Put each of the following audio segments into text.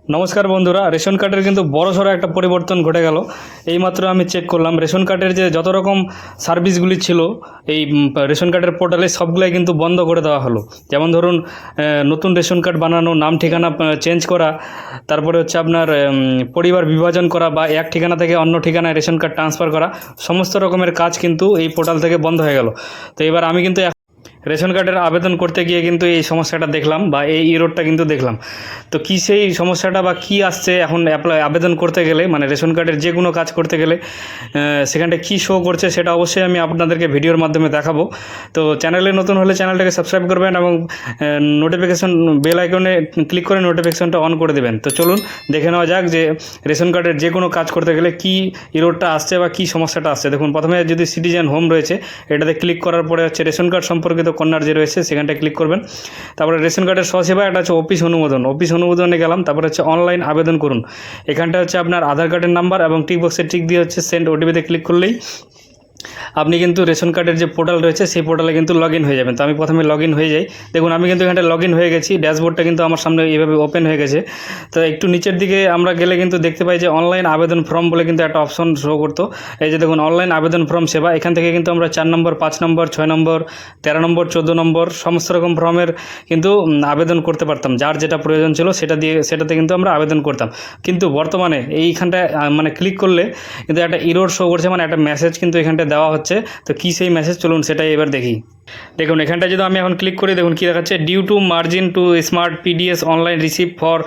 নমস্কার বন্ধুরা, রেশন কার্ডের কিন্তু বড়সড় একটা পরিবর্তন ঘটে গেল। এইমাত্র আমি চেক করলাম রেশন কার্ডের যে যত রকম সার্ভিসগুলি ছিল এই রেশন কার্ডের পোর্টালে সবগুলাই কিন্তু বন্ধ করে দেওয়া হলো। যেমন ধরুন নতুন রেশন কার্ড বানানো, নাম ঠিকানা চেঞ্জ করা, তারপরে হচ্ছে আপনার পরিবার বিভাজন করা বা এক ঠিকানা থেকে অন্য ঠিকানায় রেশন কার্ড ট্রান্সফার করা, সমস্ত রকমের কাজ কিন্তু এই পোর্টাল থেকে বন্ধ হয়ে গেল। তো এবার আমি কিন্তু রেশন কার্ডের আবেদন করতে গিয়ে কিন্তু এই সমস্যাটা দেখলাম বা এই ইরোডটা কিন্তু দেখলাম। তো কী সেই সমস্যাটা বা কী আসছে এখন আবেদন করতে গেলে, মানে রেশন কার্ডের যে কোনো কাজ করতে গেলে সেখানটা কী শো করছে সেটা অবশ্যই আমি আপনাদেরকে ভিডিওর মাধ্যমে দেখাবো। তো চ্যানেলে নতুন হলে চ্যানেলটাকে সাবস্ক্রাইব করবেন এবং নোটিফিকেশন বেল আইকনে ক্লিক করে নোটিফিকেশনটা অন করে দেবেন। তো চলুন দেখে নেওয়া যাক যে রেশন কার্ডের যে কোনো কাজ করতে গেলে কী ইরোডটা আসছে বা কী সমস্যাটা আসছে। দেখুন, প্রথমে যদি সিটিজেন হোম রয়েছে এটাতে ক্লিক করার পরে হচ্ছে রেশন কার্ড সম্পর্কিত কর্নার যে রয়েছে সেখানটায় ক্লিক করবেন। তারপরে রেশন কার্ডের স্বসেবা, এটা হচ্ছে অফিস অনুমোদনে গেলাম। তারপরে হচ্ছে অনলাইন আবেদন করুন, এখানটা হচ্ছে আপনার আধার কার্ডের নাম্বার এবং টিক বক্সে টিক দিয়ে হচ্ছে সেন্ড ওটিপিতে ক্লিক করলেই আপনি কিন্তু রেশন কার্ডের যে পোর্টাল রয়েছে সেই পোর্টালে কিন্তু লগ ইন হয়ে যাবেন। তো আমি প্রথমে লগ ইন হয়ে যাই। দেখুন, আমি কিন্তু এখানটা লগ ইন হয়ে গেছি, ড্যাশবোর্ডটা কিন্তু আমার সামনে এইভাবে ওপেন হয়ে গেছে। তো একটু নিচের দিকে আমরা গেলে কিন্তু দেখতে পাই যে অনলাইন আবেদন ফর্ম বলে কিন্তু একটা অপশন শো করতো। এই যে দেখুন, অনলাইন আবেদন ফর্ম সেবা, এখান থেকে কিন্তু আমরা 4 নম্বর, 5 নম্বর, 6 নম্বর, 13 নম্বর, 14 নম্বর সমস্ত রকম ফর্মের কিন্তু আবেদন করতে পারতাম। যার যেটা প্রয়োজন ছিল সেটাতে কিন্তু আমরা আবেদন করতাম। কিন্তু বর্তমানে এইখানটায় মানে ক্লিক করলে কিন্তু একটা ইরোর শো করছে, মানে একটা মেসেজ কিন্তু এখানটায় দেওয়া হচ্ছে। তো কী সেই মেসেজ, চলুন সেটাই এবার দেখি। দেখুন, এখানটা যদি আমি এখন ক্লিক করি, দেখুন কী দেখাচ্ছে, due to margin to smart PDS online receive for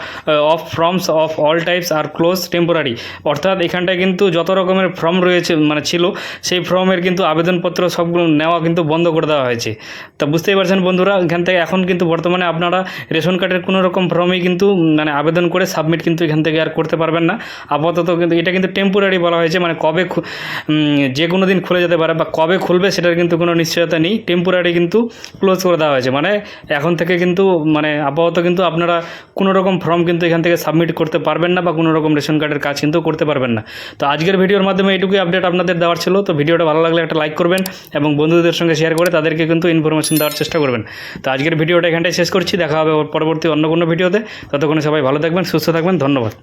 of forms of all types are close temporary. অর্থাৎ এখানটায় কিন্তু যত রকমের ফর্ম রয়েছে মানে ছিল সেই ফর্মের কিন্তু আবেদনপত্র সবগুলো নেওয়া কিন্তু বন্ধ করে দেওয়া হয়েছে। তা বুঝতেই পারছেন বন্ধুরা, এখান থেকে এখন কিন্তু বর্তমানে আপনারা রেশন কার্ডের কোনো রকম ফর্মেই কিন্তু মানে আবেদন করে সাবমিট কিন্তু এখান থেকে আর করতে পারবেন না আপাতত। কিন্তু এটা কিন্তু টেম্পোরারি বলা হয়েছে, মানে কবে যে কোনো দিন খুলে যেতে পারে বা কবে খুলবে সেটার কিন্তু কোনো নিশ্চয়তা নেই। টেম্পোরারি কিন্তু ক্লোজ করে দেওয়া হয়েছে, মানে এখন থেকে কিন্তু মানে আপাতত কিন্তু আপনারা কোনো রকম ফর্ম কিন্তু এখান থেকে সাবমিট করতে পারবেন না বা কোনো রকম রেশন কার্ডের কাজ কিন্তু করতে পারবেন না। তো আজকের ভিডিওর মাধ্যমে এইটুকুই আপডেট আপনাদের দেওয়ার ছিল। তো ভিডিওটা ভালো লাগলে একটা লাইক করবেন এবং বন্ধুদের সঙ্গে শেয়ার করে তাদেরকে কিন্তু ইনফরমেশন দেওয়ার চেষ্টা করবেন। তো আজকের ভিডিওটা এখানটায় শেষ করছি, দেখা হবে পরবর্তী অন্য কোনো ভিডিওতে। ততক্ষণে সবাই ভালো থাকবেন, সুস্থ থাকবেন, ধন্যবাদ।